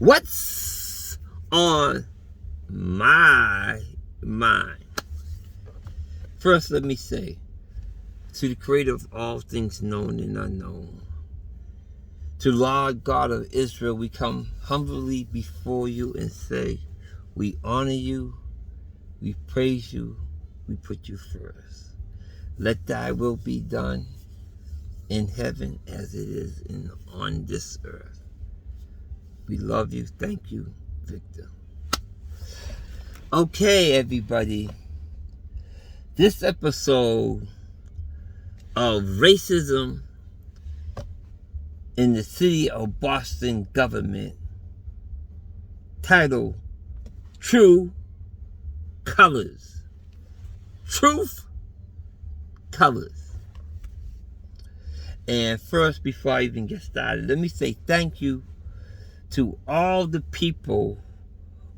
What's on my mind? First, let me say, to the creator of all things known and unknown, to Lord God of Israel, we come humbly before you and say, we honor you, we praise you, we put you first. Let thy will be done in heaven as it is on this earth. We love you. Thank you, Victor. Okay, everybody. This episode of Racism in the City of Boston Government, titled True Colors. Truth Colors. And first, before I even get started, let me say thank you to all the people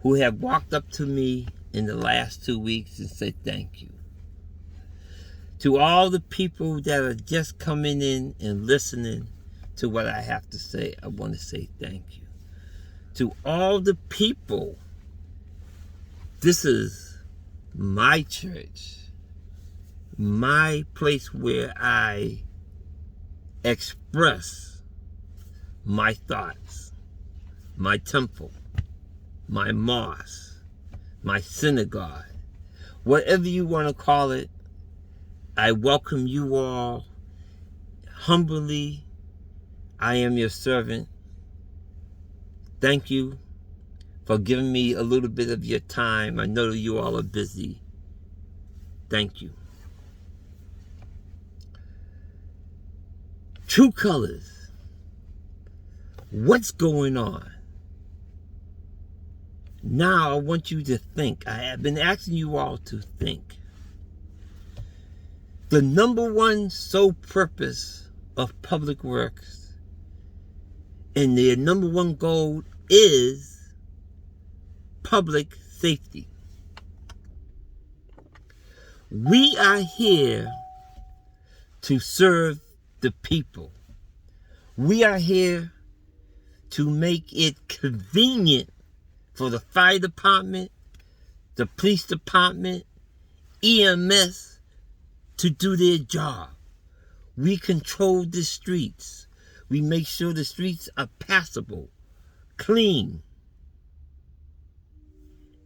who have walked up to me in the last 2 weeks and said thank you. To all the people that are just coming in and listening to what I have to say, I want to say thank you. To all the people, this is my church, my place where I express my thoughts, my temple, my mosque, my synagogue, whatever you want to call it. I welcome you all humbly. I am your servant. Thank you for giving me a little bit of your time. I know you all are busy. Thank you. True colors. What's going on? Now I want you to think. I have been asking you all to think. The number one sole purpose of public works and their number one goal is public safety. We are here to serve the people. We are here to make it convenient for the fire department, the police department, EMS to do their job. We control the streets. We make sure the streets are passable, clean,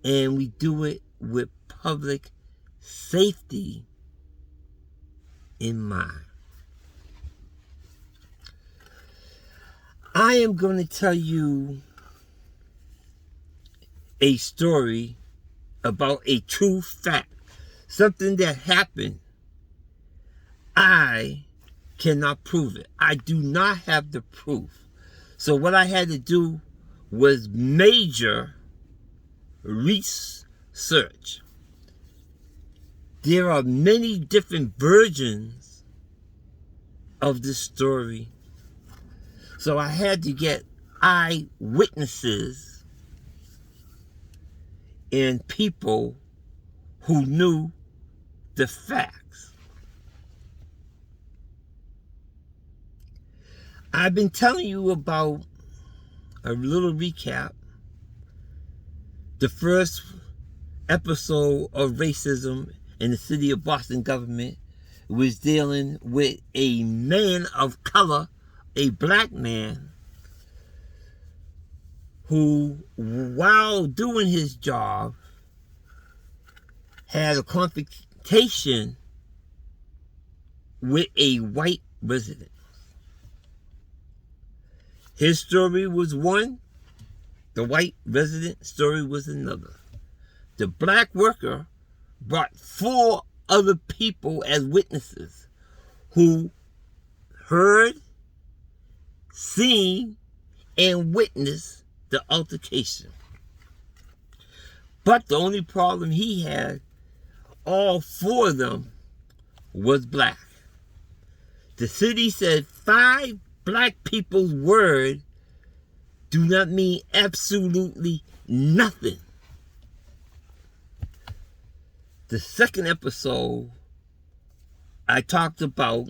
and we do it with public safety in mind. I am going to tell you a story about a true fact, something that happened. I cannot prove it. I do not have the proof. So what I had to do was major research. There are many different versions of this story. So I had to get eyewitnesses and people who knew the facts. I've been telling you about a little recap. The first episode of Racism in the City of Boston Government was dealing with a man of color, a black man, who, while doing his job, had a confrontation with a white resident. His story was one, the white resident story was another. The black worker brought 4 other people as witnesses who heard, seen, and witnessed the altercation. But the only problem he had, all 4 of them was black. The city said 5 black people's word do not mean absolutely nothing. The second episode, I talked about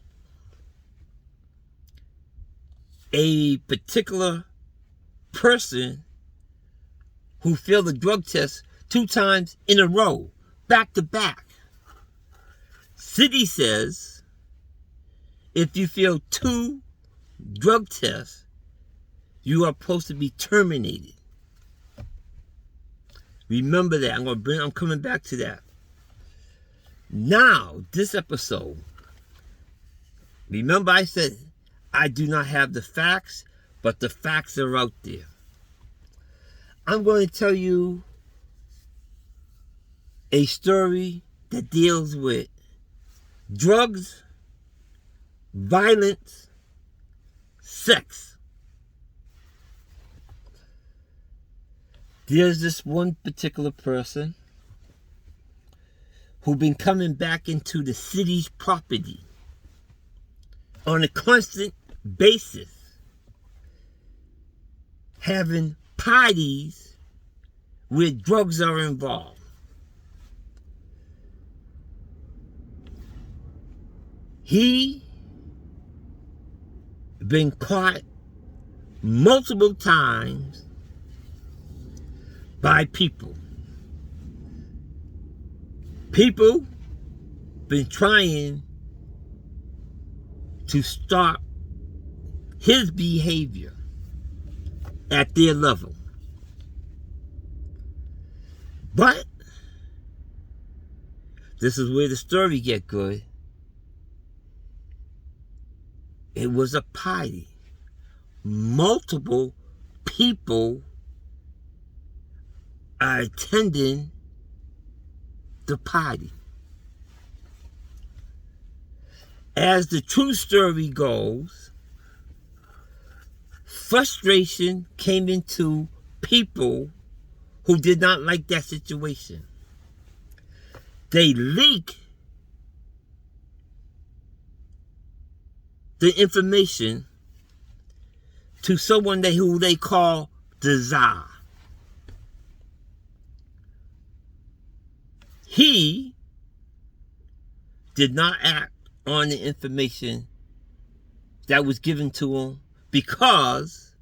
a particular person who failed the drug test 2 times in a row, back to back. City says if you fail 2 drug tests, you are supposed to be terminated. Remember that. I'm coming back to that. Now, this episode, remember I said I do not have the facts, but the facts are out there. I'm going to tell you a story that deals with drugs, violence, sex. There's this one particular person who's been coming back into the city's property on a constant basis, having parties where drugs are involved. He been caught multiple times by people. People been trying to stop his behavior at their level. But this is where the story get good. It was a party. Multiple people are attending the party. As the true story goes, frustration came into people who did not like that situation. They leak the information to someone who they call the Czar. He did not act on the information that was given to him because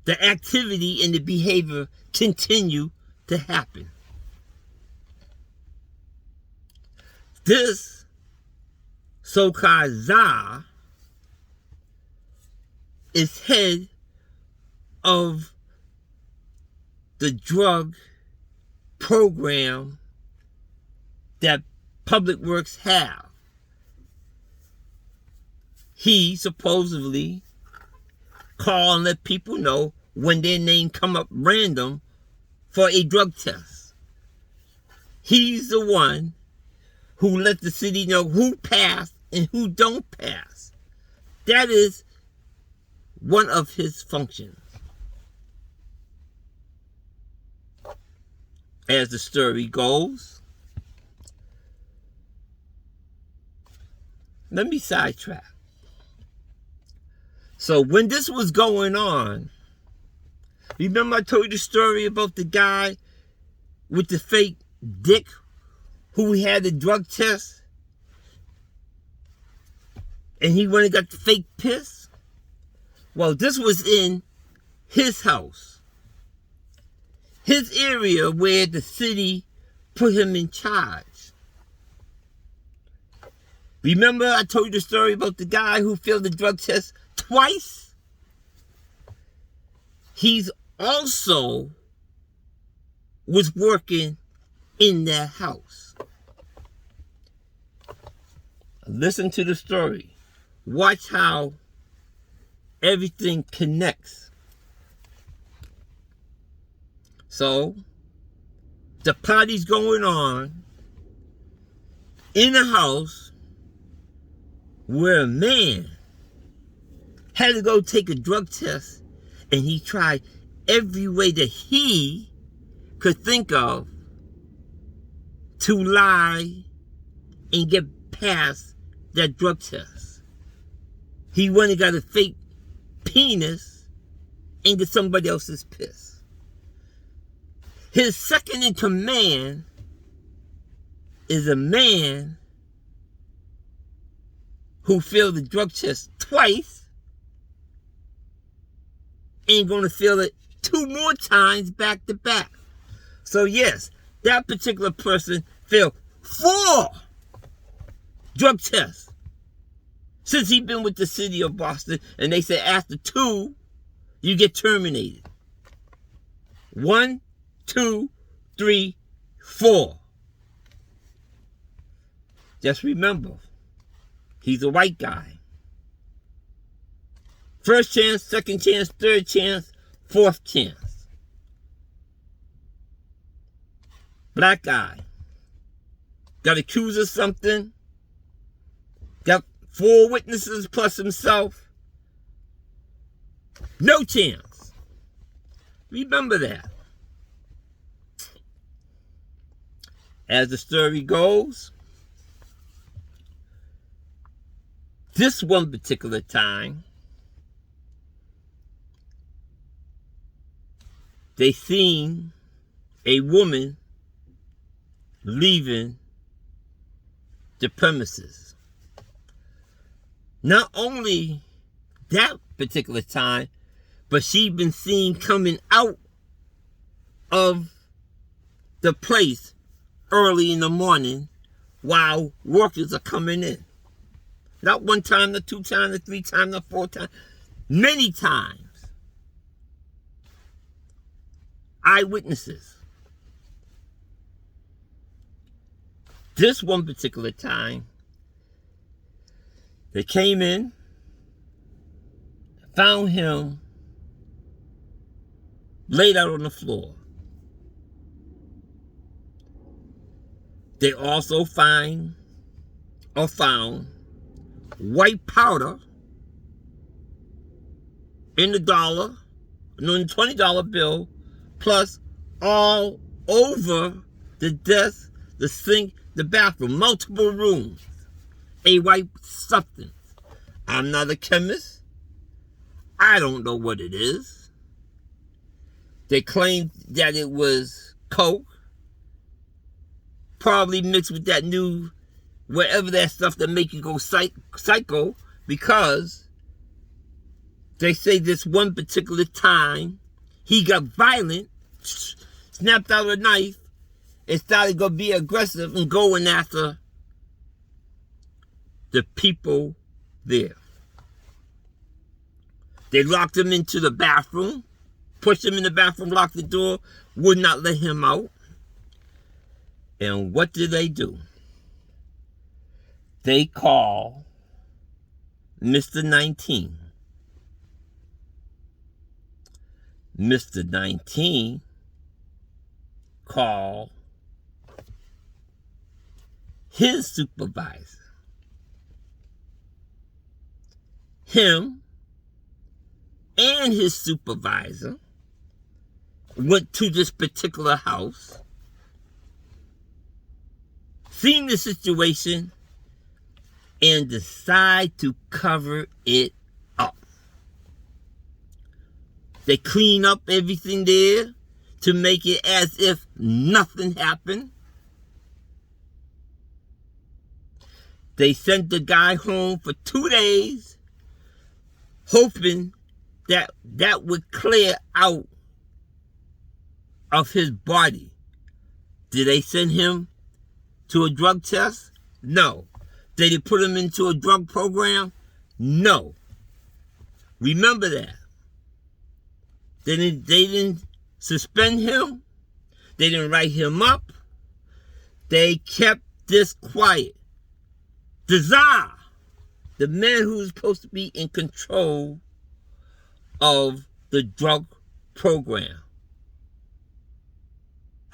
the activity and the behavior continue to happen. This so-called Czar is head of the drug program that Public Works have. He supposedly call and let people know when their name come up random for a drug test. He's the one who let the city know who passed and who don't pass. That is one of his functions. As the story goes, let me sidetrack. So when this was going on, remember I told you the story about the guy with the fake dick who had the drug test and he went and got the fake piss? Well, this was in his house. His area where the city put him in charge. Remember I told you the story about the guy who failed the drug test twice? He's also was working in that house. Listen to the story. Watch how everything connects. So, the party's going on in a house where a man had to go take a drug test, and he tried every way that he could think of to lie and get past that drug test. He went and got a fake penis and get somebody else's piss. His second in command is a man who failed the drug test twice, ain't gonna fail it 2 2 more times back to back. So yes, that particular person failed 4 drug tests since he's been with the city of Boston, and they said after 2, you get terminated. 1, 2, 3, 4. Just remember, he's a white guy. First chance, second chance, third chance, fourth chance. Black guy. Got accused of something. Got 4 witnesses plus himself. No chance. Remember that. As the story goes, this one particular time, they seen a woman leaving the premises. Not only that particular time, but she'd been seen coming out of the place early in the morning while workers are coming in. Not 1 time, not 2 times, not 3 times, not 4 times. Many times. Eyewitnesses. This one particular time, they came in, found him laid out on the floor. They also found white powder in the $20 bill, plus all over the desk, the sink, the bathroom, multiple rooms. A white substance. I'm not a chemist. I don't know what it is. They claimed that it was coke, probably mixed with that new, whatever that stuff that make you go psycho, because they say this one particular time he got violent, snapped out a knife, and started to be aggressive and going after the people there. They locked him into the bathroom, pushed him in the bathroom, locked the door, would not let him out. And what did they do? They call Mr. 19. Mr. 19 called his supervisor. Him and his supervisor went to this particular house, seen the situation, and decide to cover it up. They clean up everything there to make it as if nothing happened. They sent the guy home for 2 days, hoping that that would clear out of his body. Did they send him to a drug test? No. Did they put him into a drug program? No. Remember that. They didn't suspend him. They didn't write him up. They kept this quiet. The Tsar, the man who's supposed to be in control of the drug program.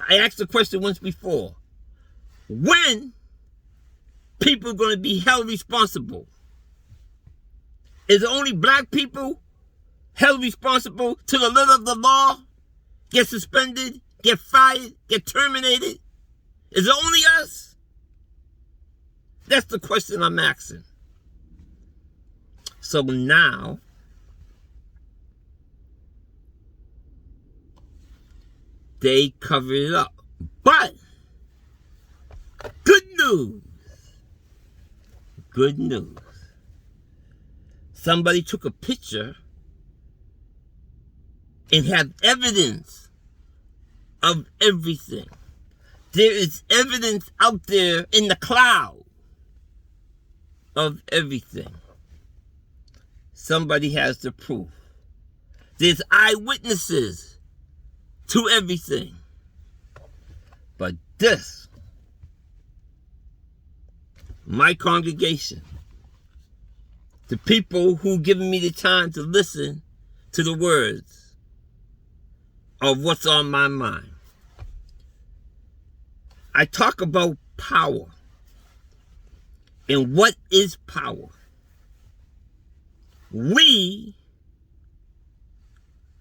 I asked the question once before. When people are going to be held responsible? Is it only black people held responsible to the letter of the law? Get suspended, get fired, get terminated? Is it only us? That's the question I'm asking. So now, they covered it up. But, good news. Good news. Somebody took a picture and have evidence of everything. There is evidence out there in the cloud of everything. Somebody has the proof. There's eyewitnesses to everything. But this, my congregation, the people who given me the time to listen to the words of what's on my mind. I talk about power. And what is power? We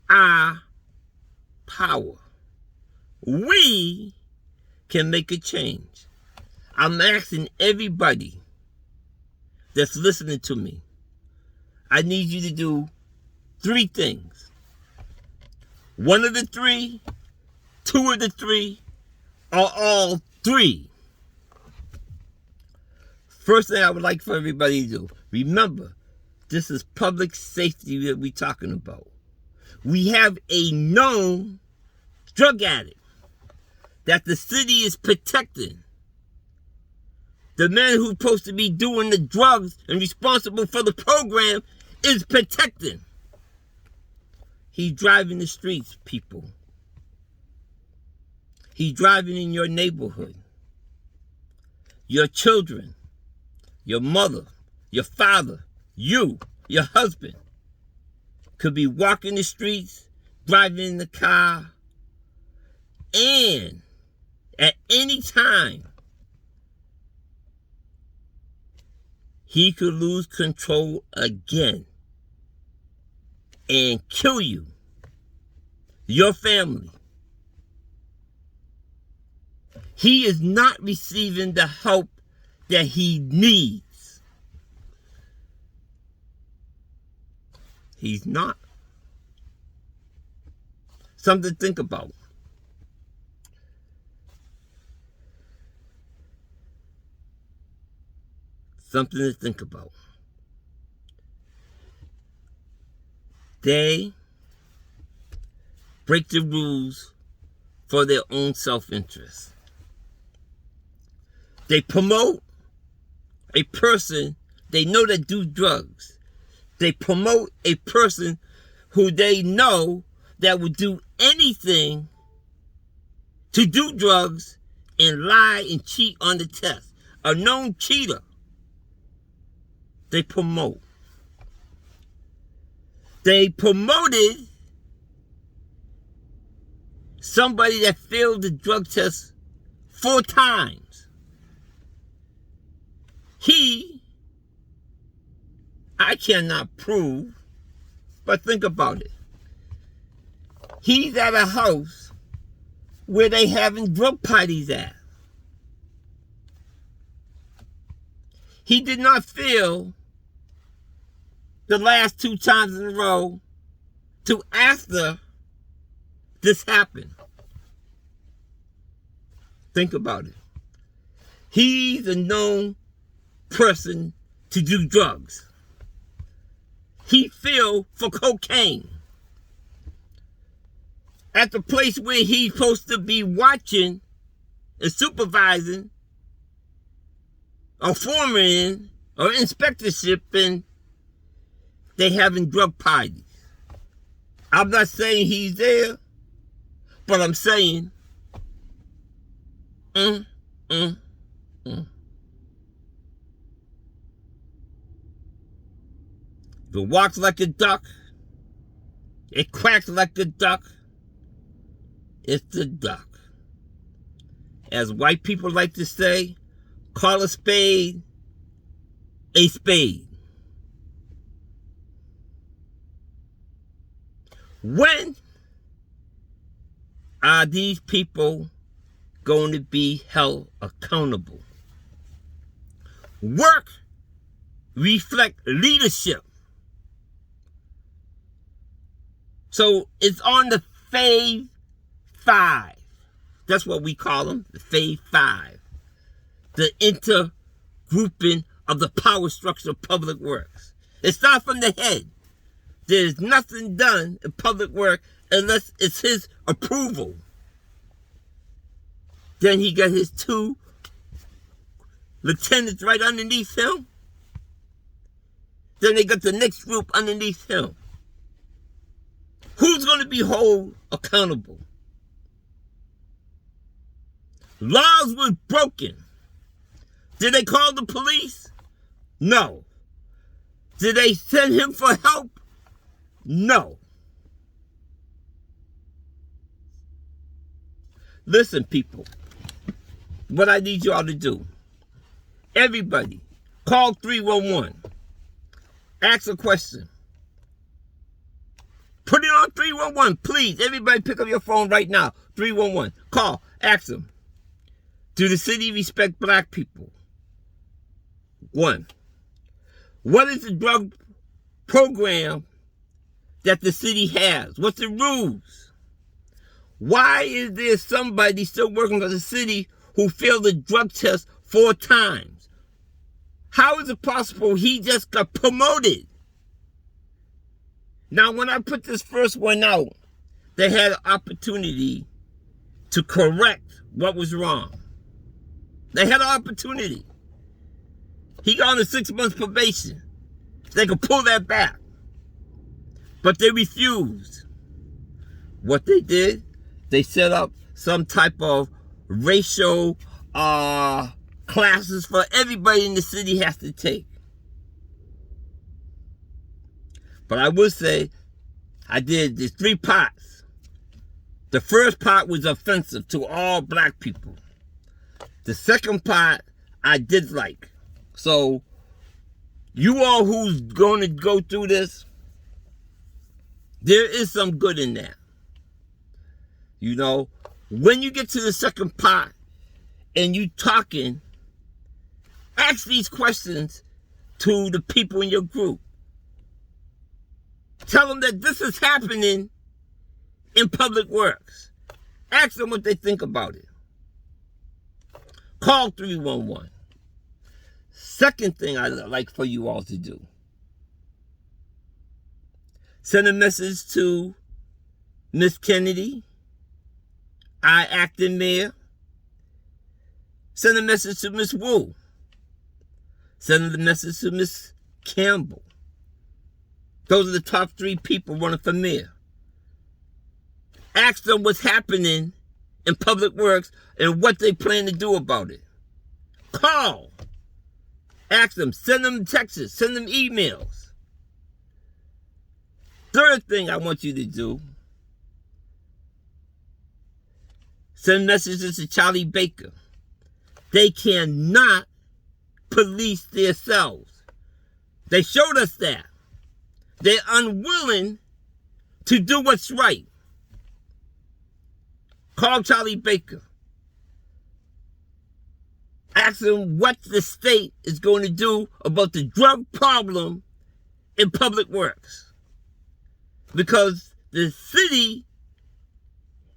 are power. We can make a change. I'm asking everybody that's listening to me, I need you to do 3 things. 1 of the 3, 2 of the 3, or all 3. First thing I would like for everybody to do, remember, this is public safety that we're talking about. We have a known drug addict that the city is protecting. The man who's supposed to be doing the drugs and responsible for the program is protecting. He's driving the streets, people. He's driving in your neighborhood. Your children, your mother, your father, you, your husband could be walking the streets, driving in the car, and at any time, he could lose control again and kill you, your family. He is not receiving the help that he needs. He's not. Something to think about. Something to think about. They break the rules for their own self-interest. They promote a person they know that do drugs. They promote a person who they know that would do anything to do drugs and lie and cheat on the test. A known cheater. They promote. They promoted somebody that failed the drug test 4 times. I cannot prove, but think about it. He's at a house where they having drug parties at. He did not fail the last 2 times in a row to after this happened. Think about it. He's a known person to do drugs. He fell for cocaine at the place where he's supposed to be watching and supervising or foreman or inspectorship, and they having drug parties. I'm not saying he's there, but I'm saying, If it walks like a duck, it quacks like a duck, it's a duck. As white people like to say, call a spade a spade. When are these people going to be held accountable? Work reflects leadership. So it's on the Fave 5. That's what we call them, the Fave 5. The intergrouping of the power structure of public works. It starts from the head. There's nothing done in public work unless it's his approval. Then he got his 2 lieutenants right underneath him. Then they got the next group underneath him. Who's going to be held accountable? Laws were broken. Did they call the police? No. Did they send him for help? No. Listen, people. What I need y'all to do. Everybody, call 311. Ask a question. Put it on 311, please. Everybody pick up your phone right now. 311. Call. Ask them. Do the city respect black people? 1. What is the drug program that the city has? What's the rules? Why is there somebody still working for the city who failed the drug test 4 times? How is it possible he just got promoted? Now, when I put this first one out, they had an opportunity to correct what was wrong. They had an opportunity. He got on a 6 month probation. They could pull that back. But they refused. What they did, they set up some type of racial classes for everybody in the city has to take. But I will say, I did these 3 parts. The first part was offensive to all black people. The second part, I did like. So, you all who's going to go through this, there is some good in that. You know, when you get to the second part and you talking, ask these questions to the people in your group. Tell them that this is happening in public works. Ask them what they think about it. Call 311. Second thing I'd like for you all to do. Send a message to Miss Kennedy, our acting mayor. Send a message to Miss Wu. Send a message to Miss Campbell. Those are the top 3 people running for mayor. Ask them what's happening in public works and what they plan to do about it. Call. Ask them. Send them texts. Send them emails. Third thing I want you to do, send messages to Charlie Baker. They cannot police themselves. They showed us that. They're unwilling to do what's right. Call Charlie Baker. Ask him what the state is going to do about the drug problem in public works. Because the city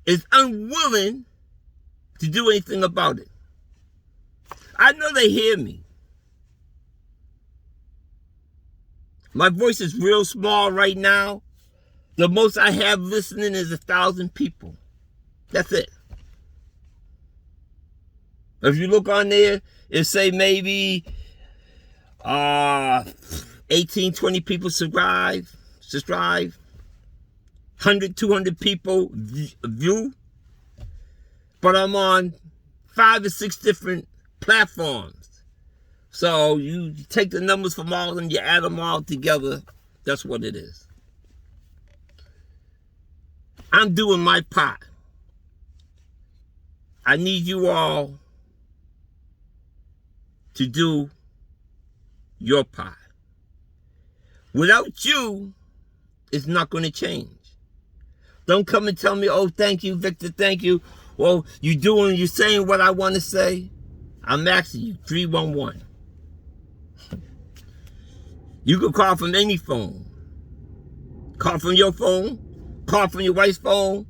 is unwilling to do anything about it. I know they hear me. My voice is real small right now. The most I have listening is 1,000 people. That's it. If you look on there, it say maybe 18, 20 people subscribe. 100, 200 people view. But I'm on 5 or 6 different platforms. So you take the numbers from all of them, you add them all together. That's what it is. I'm doing my part. I need you all to do your part. Without you, it's not going to change. Don't come and tell me, oh, thank you, Victor, thank you. Well, you're saying what I want to say. I'm asking you, 311. You can call from any phone. Call from your phone. Call from your wife's phone.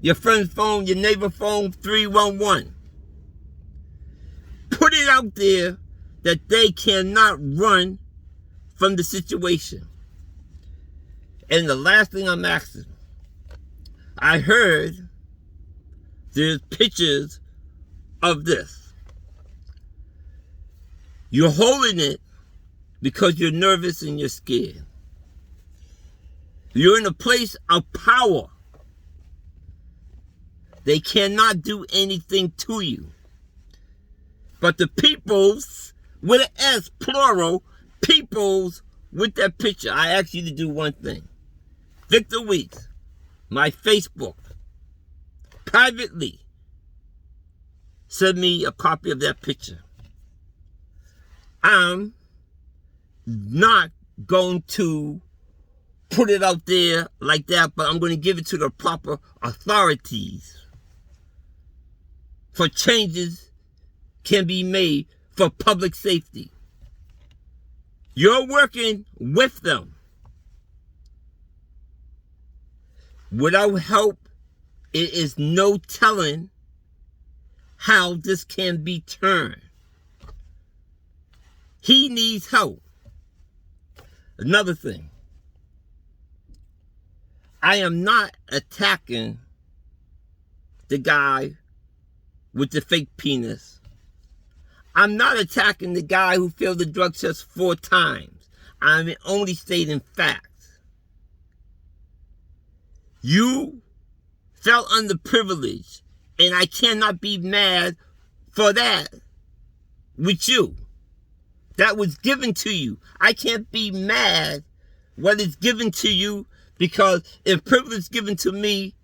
Your friend's phone. Your neighbor's phone. 311. Put it out there that they cannot run from the situation. And the last thing I'm asking, I heard there's pictures of this. You're holding it because you're nervous and you're scared. You're in a place of power. They cannot do anything to you. But the peoples, with an S, plural, peoples with that picture. I ask you to do one thing. Victor Weeks, my Facebook, privately, send me a copy of that picture. I'm not going to put it out there like that, but I'm going to give it to the proper authorities for changes can be made for public safety. You're working with them. Without help, it is no telling how this can be turned. He needs help. Another thing. I am not attacking the guy with the fake penis. I'm not attacking the guy who failed the drug test 4 times. I'm only stating facts. You felt underprivileged, and I cannot be mad for that with you. That was given to you. I can't be mad what is given to you, because if privilege is given to me,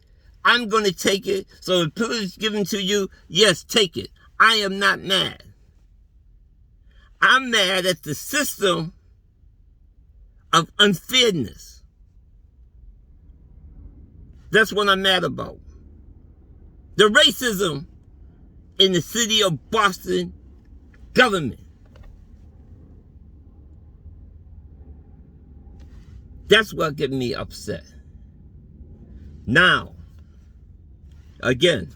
I'm going to take it. So if privilege is given to you, yes, take it. I am not mad. I'm mad at the system of unfairness. That's what I'm mad about. The racism in the city of Boston government. That's what gets me upset. Now, again,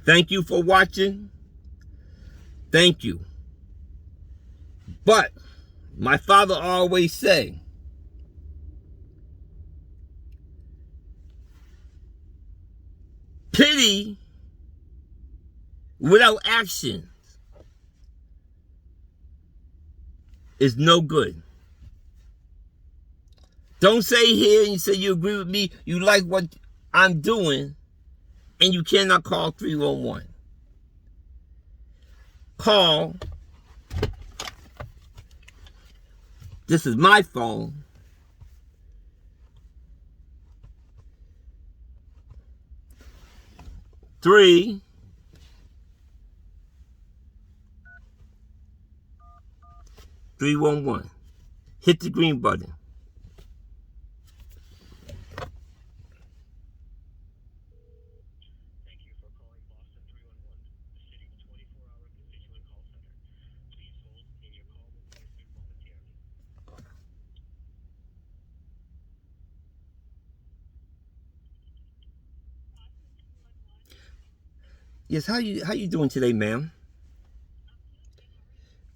thank you for watching. Thank you. But my father always say, pity without action is no good. Don't say here and you say you agree with me, you like what I'm doing, and you cannot call 311. Call. This is my phone. Three. 311. Hit the green button. Yes, how you doing today, ma'am?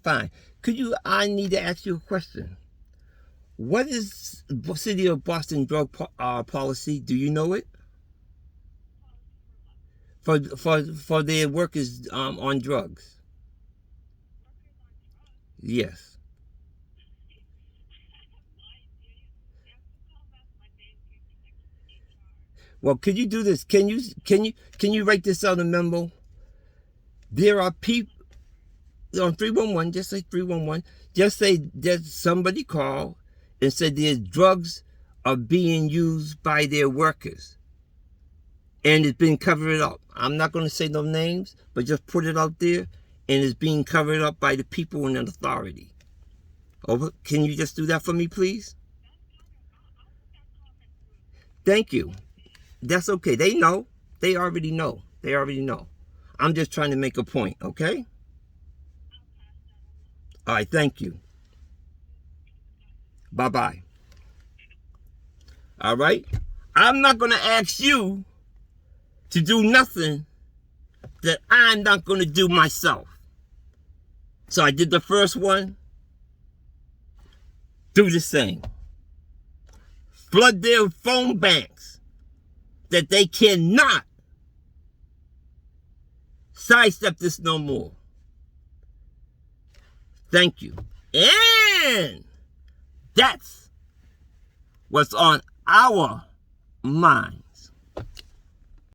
Fine. I need to ask you a question. What is the City of Boston drug policy? Do you know it? For their workers on drugs. Yes. Well, could you do this? Can you write this out in a memo? There are people on 311. Just say 311. Just say that somebody called and said there's drugs are being used by their workers, and it's been covered up. I'm not going to say no names, but just put it out there, and it's being covered up by the people in authority. Over. Can you just do that for me, please? Thank you. That's okay. They know. They already know. They already know. I'm just trying to make a point, okay? All right, thank you. Bye-bye. All right? I'm not going to ask you to do nothing that I'm not going to do myself. So I did the first one. Do the same. Flood their phone banks. that they cannot sidestep this no more. Thank you. And that's what's on our mind.